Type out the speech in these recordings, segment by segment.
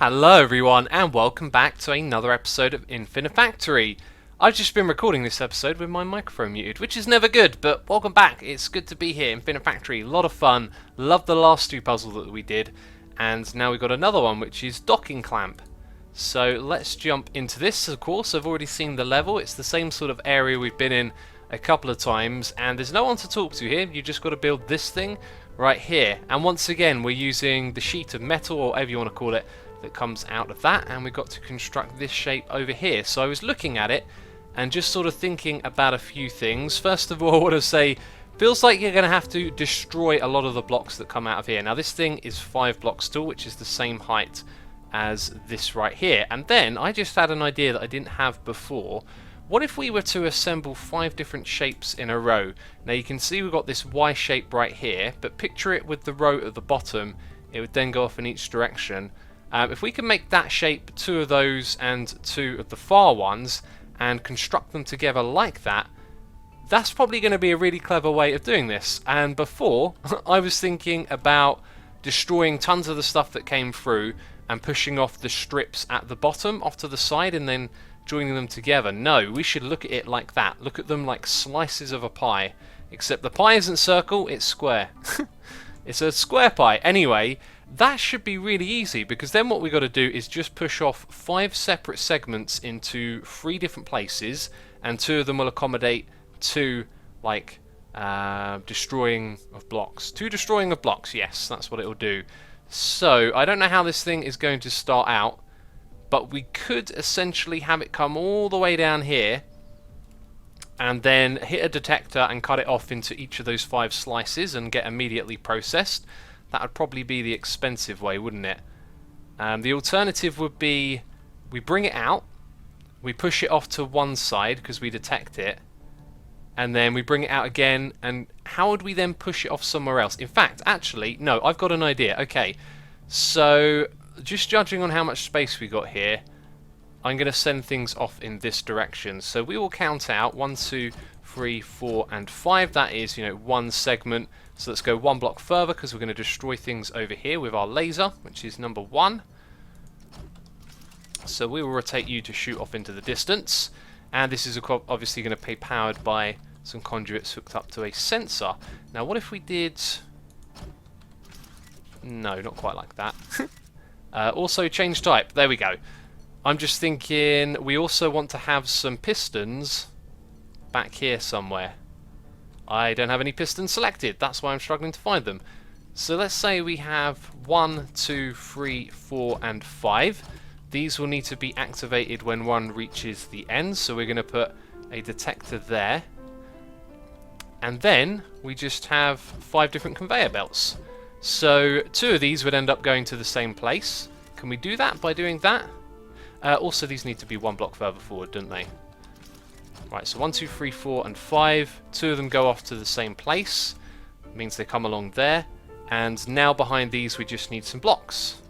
Hello everyone and welcome back to another episode of Infinifactory. I've just been recording this episode with my microphone muted, which is never good, but welcome back. It's good to be here. Infinifactory, a lot of fun. Loved the last two puzzles that we did, and now we've got another one, which is docking clamp. So let's jump into this. Of course, I've already seen the level. It's the same sort of area we've been in a couple of times, and there's no one to talk to here. You just got to build this thing right here. And once again, we're using the sheet of metal, or whatever you want to call it, that comes out of that, and we've got to construct this shape over here. So I was looking at it and just sort of thinking about a few things. First of all, I want to say, feels like you're going to have to destroy a lot of the blocks that come out of here. Now this thing is 5 blocks tall, which is the same height as this right here. And then I just had an idea that I didn't have before. What if we were to assemble 5 different shapes in a row? Now you can see we've got this Y shape right here, but picture it with the row at the bottom. It would then go off in each direction. If we can make that shape 2 of those and 2 of the far ones and construct them together like that, that's probably going to be a really clever way of doing this. And before, I was thinking about destroying tons of the stuff that came through and pushing off the strips at the bottom off to the side and then joining them together. No, we should look at it like that. Look at them like slices of a pie. Except the pie isn't circle, it's square. It's a square pie. Anyway, that should be really easy, because then what we got to do is just push off 5 separate segments into 3 different places, and 2 of them will accommodate 2 like destroying of blocks. 2 destroying of blocks, yes, that's what it will do. So I don't know how this thing is going to start out, but we could essentially have it come all the way down here and then hit a detector and cut it off into each of those 5 slices and get immediately processed. That would probably be the expensive way, wouldn't it? The alternative would be we bring it out, we push it off to one side because we detect it, and then we bring it out again, and how would we then push it off somewhere else? In fact, actually, no, I've got an idea. Okay, so just judging on how much space we got here, I'm going to send things off in this direction. So we will count out 1, 2, 3, 4, and 5. That is, 1 segment. So let's go 1 block further because we're going to destroy things over here with our laser, which is number 1. So we will rotate you to shoot off into the distance. And this is obviously going to be powered by some conduits hooked up to a sensor. Now what if we did... No, not quite like that. Also change type. There we go. I'm just thinking we also want to have some pistons back here somewhere. I don't have any pistons selected, that's why I'm struggling to find them. So let's say we have 1, 2, 3, 4 and 5. These will need to be activated when one reaches the end, so we're going to put a detector there. And then we just have 5 different conveyor belts. So 2 of these would end up going to the same place. Can we do that by doing that? Also, these need to be 1 block further forward, don't they? Right, so 1, 2, 3, 4, and 5. 2 of them go off to the same place. Means they come along there. And now behind these, we just need some blocks,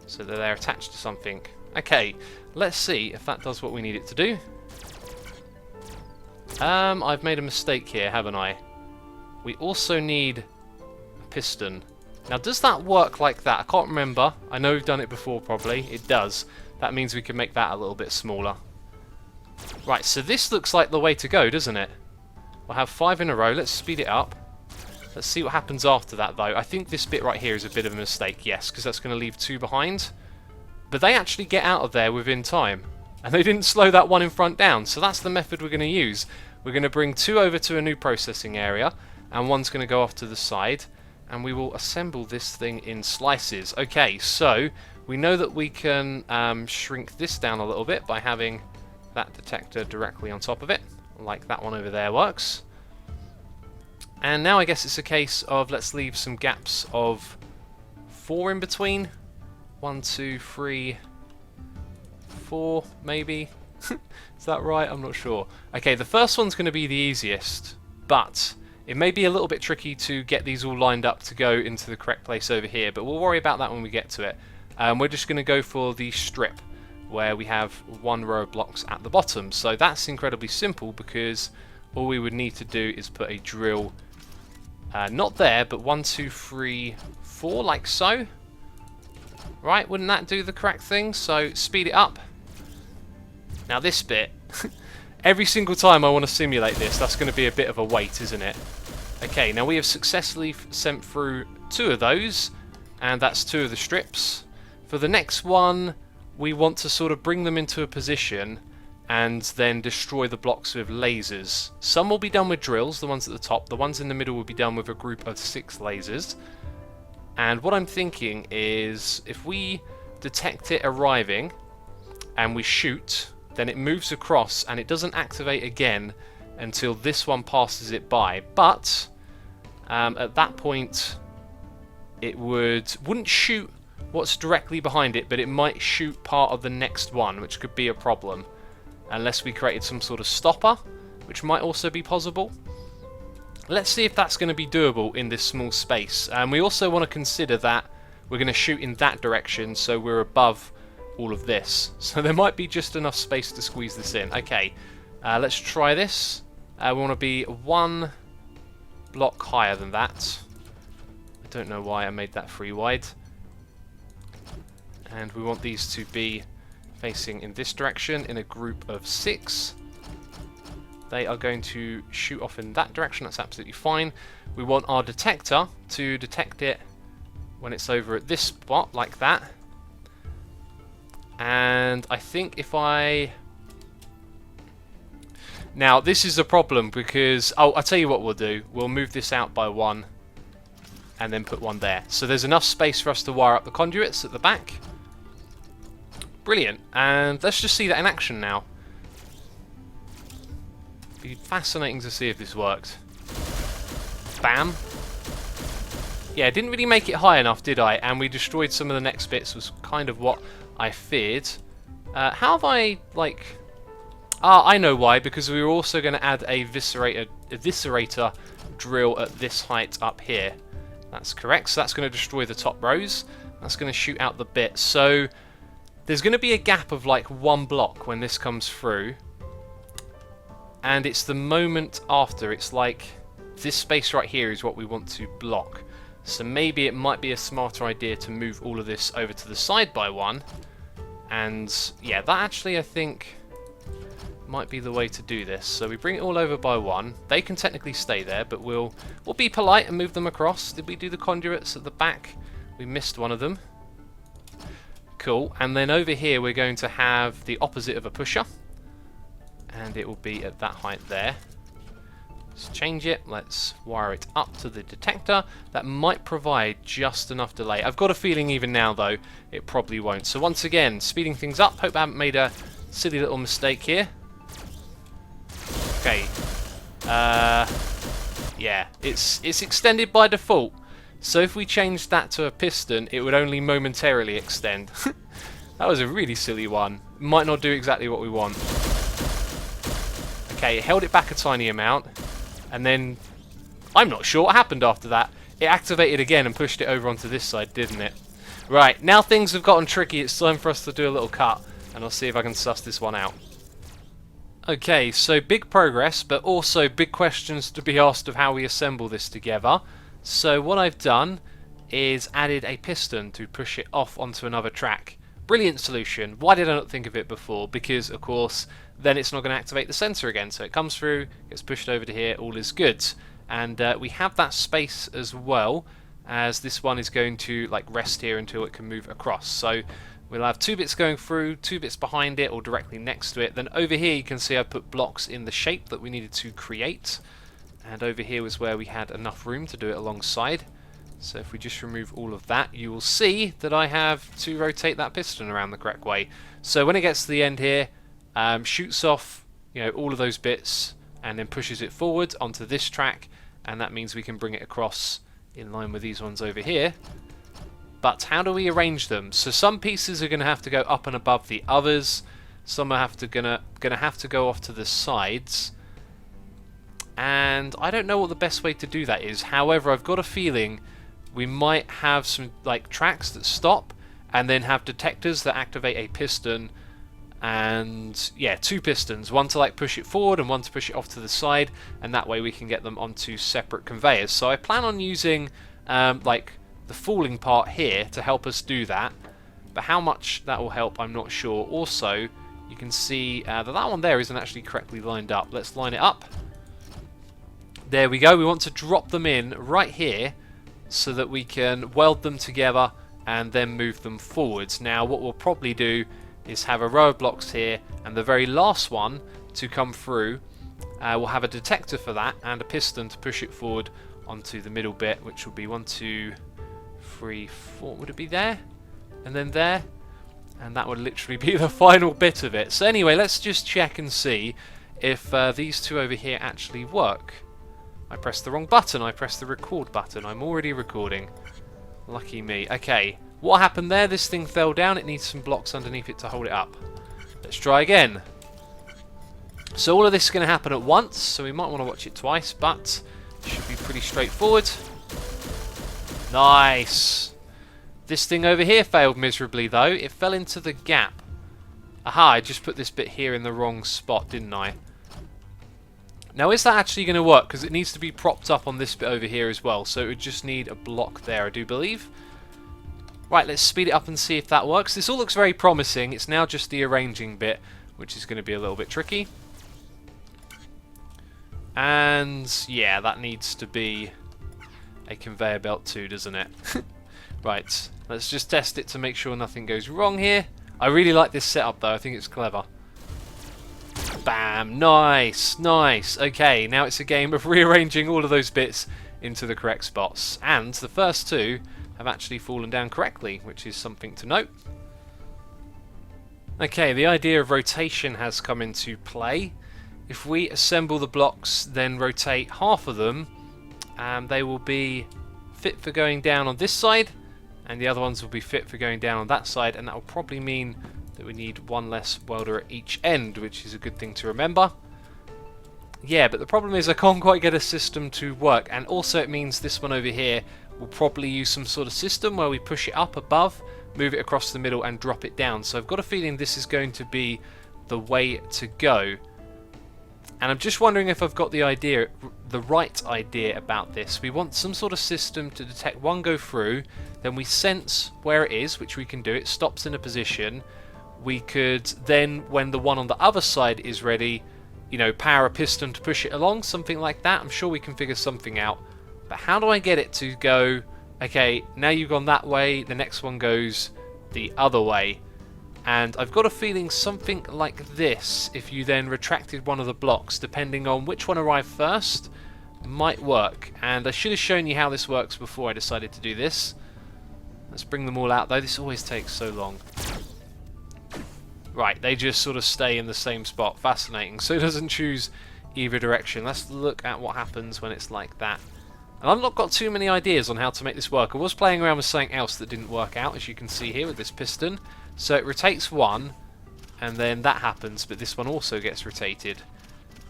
so that they're attached to something. Okay, let's see if that does what we need it to do. I've made a mistake here, haven't I? We also need a piston. Now, does that work like that? I can't remember. I know we've done it before, probably. It does. That means we can make that a little bit smaller. Right, so this looks like the way to go, doesn't it? We'll have 5 in a row. Let's speed it up. Let's see what happens after that, though. I think this bit right here is a bit of a mistake, yes, because that's going to leave 2 behind. But they actually get out of there within time. And they didn't slow that one in front down, so that's the method we're going to use. We're going to bring 2 over to a new processing area, and 1's going to go off to the side, and we will assemble this thing in slices. Okay, so we know that we can shrink this down a little bit by having that detector directly on top of it, like that one over there works. And now I guess it's a case of let's leave some gaps of 4 in between. 1, 2, 3, 4, maybe. Is that right? I'm not sure. Okay, the first one's going to be the easiest, but it may be a little bit tricky to get these all lined up to go into the correct place over here, but we'll worry about that when we get to it. We're just going to go for the strip, where we have 1 row of blocks at the bottom. So that's incredibly simple, because all we would need to do is put a drill, not there, but 1, 2, 3, 4, like so. Right, wouldn't that do the correct thing? So speed it up. Now this bit, every single time I want to simulate this, that's going to be a bit of a wait, isn't it? Okay, now we have successfully sent through 2 of those, and that's 2 of the strips. For the next one, we want to sort of bring them into a position and then destroy the blocks with lasers. Some will be done with drills, the ones at the top. The ones in the middle will be done with a group of 6 lasers. And what I'm thinking is, if we detect it arriving and we shoot, then it moves across and it doesn't activate again until this one passes it by. But at that point, it wouldn't shoot what's directly behind it, but it might shoot part of the next one, which could be a problem. Unless we created some sort of stopper, which might also be possible. Let's see if that's going to be doable in this small space. And we also want to consider that we're going to shoot in that direction, so we're above all of this. So there might be just enough space to squeeze this in. Okay, let's try this. We want to be 1 block higher than that. I don't know why I made that 3 wide. And we want these to be facing in this direction in a group of 6. They are going to shoot off in that direction, that's absolutely fine. We want our detector to detect it when it's over at this spot, like that. And I think if I... Now, this is a problem because... Oh, I'll tell you what we'll do. We'll move this out by 1 and then put 1 there. So there's enough space for us to wire up the conduits at the back. Brilliant. And let's just see that in action now. Be fascinating to see if this worked. Bam. Yeah, didn't really make it high enough, did I? And we destroyed some of the next bits, was kind of what I feared. How have I, like... Ah, I know why, because we were also going to add a eviscerator drill at this height up here. That's correct, so that's going to destroy the top rows. That's going to shoot out the bits. So there's going to be a gap of like 1 block when this comes through. And it's the moment after, it's like this space right here is what we want to block. So maybe it might be a smarter idea to move all of this over to the side by 1. And yeah, that actually I think might be the way to do this. So we bring it all over by 1. They can technically stay there, but we'll be polite and move them across. Did we do the conduits at the back? We missed one of them. Cool. And then over here we're going to have the opposite of a pusher. And it will be at that height there. Let's change it. Let's wire it up to the detector. That might provide just enough delay. I've got a feeling even now, though, it probably won't. So once again, speeding things up. Hope I haven't made a silly little mistake here. Okay. Yeah, it's extended by default. So if we changed that to a piston, it would only momentarily extend. That was a really silly one. Might not do exactly what we want. Okay, it held it back a tiny amount, and then I'm not sure what happened after that. It activated again and pushed it over onto this side, didn't it? Right, now things have gotten tricky. It's time for us to do a little cut, and I'll see if I can suss this one out. Okay, so big progress, but also big questions to be asked of how we assemble this together. So what I've done is added a piston to push it off onto another track. Brilliant solution. Why did I not think of it before? Because, of course, then it's not going to activate the sensor again. So it comes through, gets pushed over to here, all is good. And we have that space as well, as this one is going to like rest here until it can move across. So we'll have 2 bits going through, 2 bits behind it or directly next to it. Then over here you can see I put blocks in the shape that we needed to create. And over here was where we had enough room to do it alongside. So if we just remove all of that, you will see that I have to rotate that piston around the correct way. So when it gets to the end here, shoots off, all of those bits and then pushes it forward onto this track, and that means we can bring it across in line with these ones over here. But how do we arrange them? So some pieces are going to have to go up and above the others. Some are gonna have to go off to the sides. And I don't know what the best way to do that is. However, I've got a feeling we might have some like tracks that stop and then have detectors that activate a piston, and yeah, 2 pistons, one to like push it forward and one to push it off to the side, and that way we can get them onto separate conveyors. So I plan on using like the falling part here to help us do that, but how much that will help I'm not sure. Also, you can see that one there isn't actually correctly lined up. Let's line it up. There we go. We want to drop them in right here so that we can weld them together and then move them forwards. Now what we'll probably do is have a row of blocks here, and the very last one to come through we'll have a detector for that and a piston to push it forward onto the middle bit, which will be 1, 2, 3, 4. Would it be there? And then there? And that would literally be the final bit of it. So anyway, let's just check and see if these two over here actually work. I pressed the wrong button. I pressed the record button. I'm already recording. Lucky me. Okay, what happened there? This thing fell down. It needs some blocks underneath it to hold it up. Let's try again. So all of this is going to happen at once, so we might want to watch it twice, but it should be pretty straightforward. Nice. This thing over here failed miserably though. It fell into the gap. Aha, I just put this bit here in the wrong spot, didn't I? Now is that actually going to work? Because it needs to be propped up on this bit over here as well, so it would just need a block there, I do believe. Right, let's speed it up and see if that works. This all looks very promising. It's now just the arranging bit, which is going to be a little bit tricky. And yeah, that needs to be a conveyor belt too, doesn't it? Right, let's just test it to make sure nothing goes wrong here. I really like this setup though, I think it's clever. Bam, nice, nice. Okay, now it's a game of rearranging all of those bits into the correct spots. And the first two have actually fallen down correctly, which is something to note. Okay, the idea of rotation has come into play. If we assemble the blocks, then rotate half of them, they will be fit for going down on this side, and the other ones will be fit for going down on that side, and that will probably mean that we need one less welder at each end, which is a good thing to remember. Yeah, but the problem is I can't quite get a system to work, and also it means this one over here will probably use some sort of system where we push it up above, move it across the middle and drop it down. So I've got a feeling this is going to be the way to go. And I'm just wondering if I've got the right idea about this. We want some sort of system to detect one go through, then we sense where it is, which we can do. It stops in a position. We could then, when the one on the other side is ready, you know, power a piston to push it along, something like that. I'm sure we can figure something out. But how do I get it to go, okay, now you've gone that way, the next one goes the other way? And I've got a feeling something like this, if you then retracted one of the blocks, depending on which one arrived first, might work. And I should have shown you how this works before I decided to do this. Let's bring them all out though, this always takes so long. Right, they just sort of stay in the same spot. Fascinating. So it doesn't choose either direction. Let's look at what happens when it's like that. And I've not got too many ideas on how to make this work. I was playing around with something else that didn't work out, as you can see here with this piston. So it rotates one, and then that happens, but this one also gets rotated.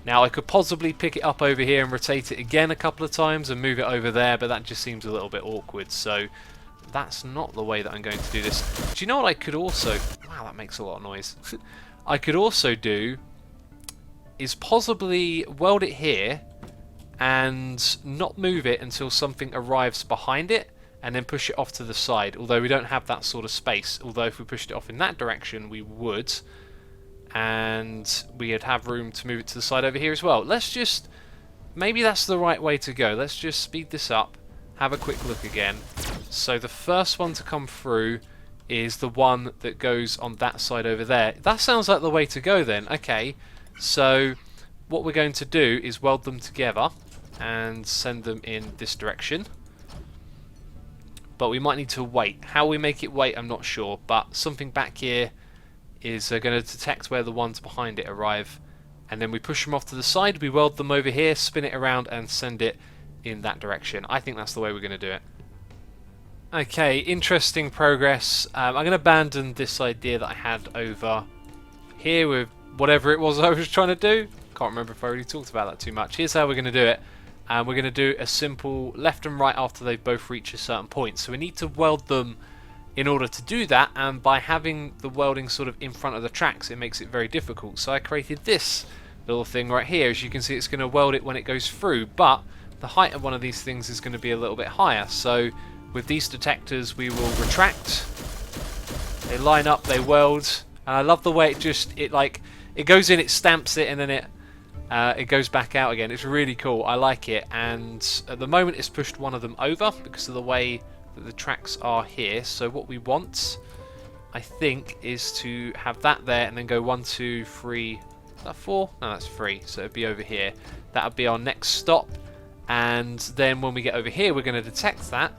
Now I could possibly pick it up over here and rotate it again a couple of times and move it over there, but that just seems a little bit awkward. So that's not the way that I'm going to do this. Do you know what I could also... Wow, that makes a lot of noise. I could also do is possibly weld it here and not move it until something arrives behind it, and then push it off to the side, although we don't have that sort of space. Although if we pushed it off in that direction, we would, and we'd have room to move it to the side over here as well. Let's just... Maybe that's the right way to go. Let's just speed this up, have a quick look again. So the first one to come through is the one that goes on that side over there. That sounds like the way to go then. Okay, so what we're going to do is weld them together and send them in this direction. But we might need to wait. How we make it wait, I'm not sure. But something back here is going to detect where the ones behind it arrive. And then we push them off to the side, we weld them over here, spin it around and send it in that direction. I think that's the way we're going to do it. Okay, interesting progress. I'm going to abandon this idea that I had over here with whatever it was I was trying to do. Can't remember if I already talked about that too much. Here's how we're going to do it. And we're going to do a simple left and right after they've both reached a certain point. So we need to weld them in order to do that, and by having the welding sort of in front of the tracks, it makes it very difficult. So I created this little thing right here. As you can see, it's going to weld it when it goes through, but the height of one of these things is going to be a little bit higher. So with these detectors, we will retract, They line up, they weld, and I love the way it goes in, it stamps it, and then it goes back out again. It's really cool. I like it, and at the moment it's pushed one of them over because of the way that the tracks are here. So what we want, I think, is to have that there and then go 1, 2, 3. Is that 4? No, that's 3. So it'd be over here. That would be our next stop. And then when we get over here, we're going to detect that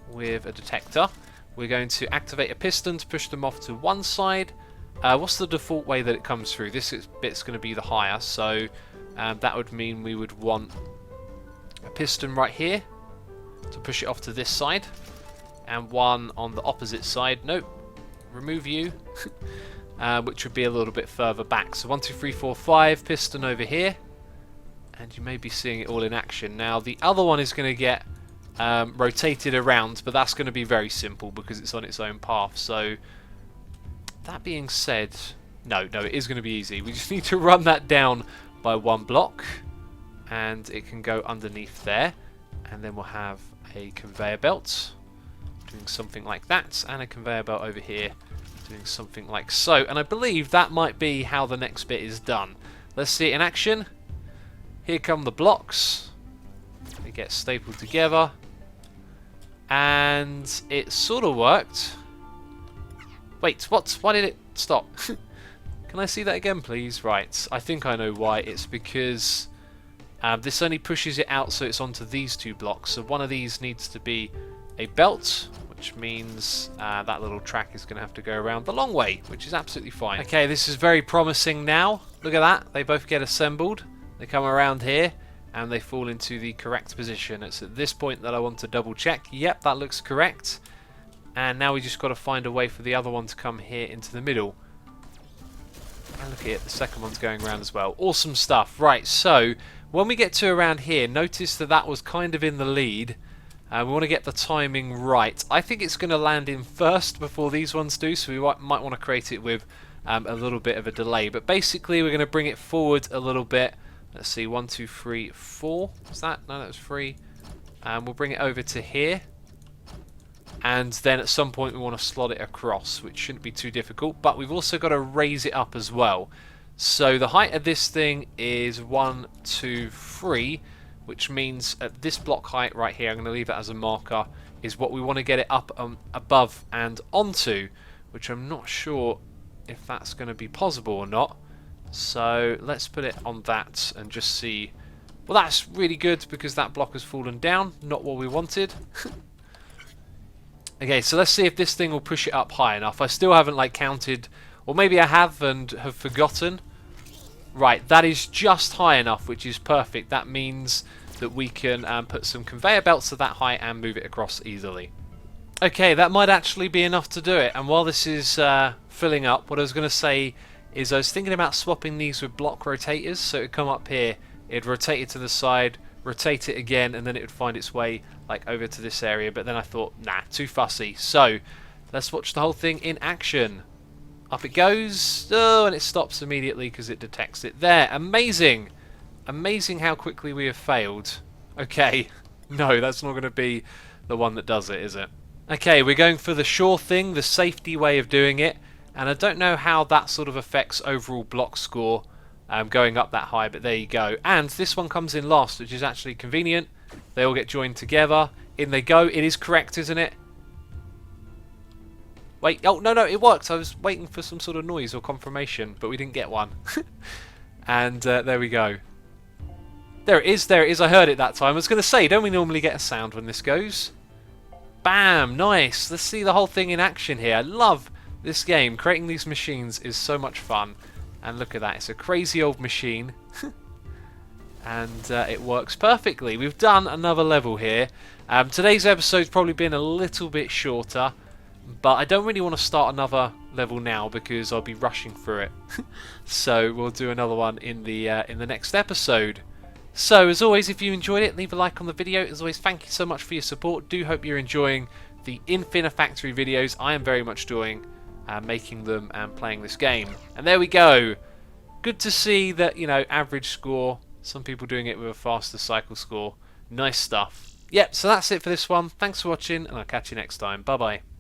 with a detector. We're going to activate a piston to push them off to one side. What's the default way that it comes through? This bit's going to be the higher. So that would mean we would want a piston right here to push it off to this side. And one on the opposite side. Nope. Remove you. Which would be a little bit further back. So 1, 2, 3, 4, 5. Piston over here. And you may be seeing it all in action. Now the other one is going to get rotated around. But that's going to be very simple because it's on its own path. So that being said... No, it is going to be easy. We just need to run that down by 1 block. And it can go underneath there. And then we'll have a conveyor belt doing something like that, and a conveyor belt over here doing something like so. And I believe that might be how the next bit is done. Let's see it in action. Here come the blocks. They get stapled together, and it sort of worked. Wait, what? Why did it stop? Can I see that again, please? Right, I think I know why. It's because this only pushes it out so it's onto these 2 blocks. So one of these needs to be a belt, which means that little track is going to have to go around the long way, which is absolutely fine. Okay, this is very promising now. Look at that. They both get assembled. They come around here, and they fall into the correct position. It's at this point that I want to double check. Yep, that looks correct. And now we just got to find a way for the other one to come here into the middle. And look at it, the second one's going around as well. Awesome stuff. Right, so when we get to around here, notice that that was kind of in the lead. We want to get the timing right. I think it's going to land in first before these ones do, so we might want to create it with a little bit of a delay. But basically, we're going to bring it forward a little bit. Let's see, 1, 2, 3, 4. Was that? No, that was 3. We'll bring it over to here. And then at some point, we want to slot it across, which shouldn't be too difficult. But we've also got to raise it up as well. So the height of this thing is 1, 2, 3. Which means at this block height right here, I'm going to leave that as a marker, is what we want to get it up above and onto, which I'm not sure if that's going to be possible or not. So let's put it on that and just see. Well, that's really good because that block has fallen down, not what we wanted. Okay, so let's see if this thing will push it up high enough. I still haven't counted, or maybe I have and have forgotten. Right, that is just high enough, which is perfect. That means that we can put some conveyor belts to that height and move it across easily. Okay, that might actually be enough to do it. And while this is filling up, what I was going to say is I was thinking about swapping these with block rotators. So it would come up here, it'd rotate it to the side, rotate it again, and then it would find its way over to this area. But then I thought, nah, too fussy. So let's watch the whole thing in action. Up it goes. Oh, and it stops immediately because it detects it. There. Amazing. Amazing how quickly we have failed. Okay. No, that's not going to be the one that does it, is it? Okay, we're going for the sure thing, the safety way of doing it. And I don't know how that sort of affects overall block score going up that high, but there you go. And this one comes in last, which is actually convenient. They all get joined together. In they go. It is correct, isn't it? Wait, oh, no, it worked. I was waiting for some sort of noise or confirmation, but we didn't get one. And there we go. There it is, I heard it that time. I was going to say, don't we normally get a sound when this goes? Bam, nice. Let's see the whole thing in action here. I love this game. Creating these machines is so much fun. And look at that, it's a crazy old machine. And it works perfectly. We've done another level here. Today's episode's probably been a little bit shorter. But I don't really want to start another level now because I'll be rushing through it. So we'll do another one in the next episode. So as always, if you enjoyed it, leave a like on the video. As always, thank you so much for your support. Do hope you're enjoying the Infinifactory videos. I am very much enjoying making them and playing this game. And there we go. Good to see that, average score. Some people doing it with a faster cycle score. Nice stuff. Yep, so that's it for this one. Thanks for watching, and I'll catch you next time. Bye-bye.